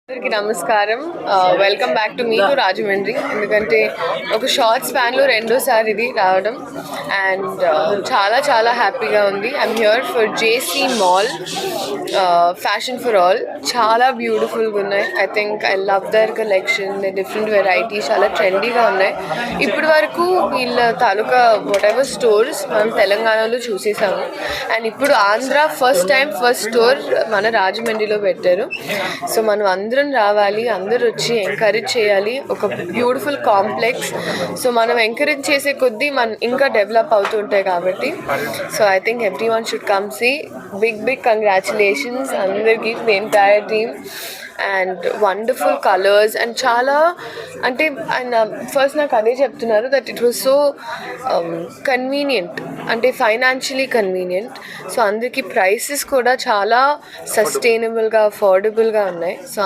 అందరికీ నమస్కారం. Welcome back to me to Rajahmundry. ఎందుకంటే ఒక షార్ట్ స్పాన్లో రెండోసారి ఇది రావడం అండ్ చాలా చాలా హ్యాపీగా ఉంది. I'm here for JC mall fashion for all. చాలా బ్యూటిఫుల్గా ఉన్నాయి. I think I love their collection. Different varieties చాలా ట్రెండీగా ఉన్నాయి. ఇప్పటి వరకు వీళ్ళ తాలూకా వాట్ ఎవర్ స్టోర్స్ మనం తెలంగాణలో చూసేసాము అండ్ ఇప్పుడు ఆంధ్ర ఫస్ట్ స్టోర్ మన రాజమండ్రిలో పెట్టారు. సో మనం అందరం రావాలి, అందరూ వచ్చి ఎంకరేజ్ చేయాలి. ఒక బ్యూటిఫుల్ కాంప్లెక్స్. సో మనం ఎంకరేజ్ చేసే కొద్దీ మనం ఇంకా డెవలప్ అవుతుంటాయి కాబట్టి so I think everyone should come see. Big congratulations అందరికీ, the entire team. And wonderful colours and చాలా అంటే ఆయన ఫస్ట్ నాకు అదే చెప్తున్నారు that it was so convenient, అంటే ఫైనాన్షియలీ కన్వీనియంట్. సో అందరికీ ప్రైసెస్ కూడా చాలా సస్టైనబుల్గా అఫోర్డబుల్గా ఉన్నాయి. సో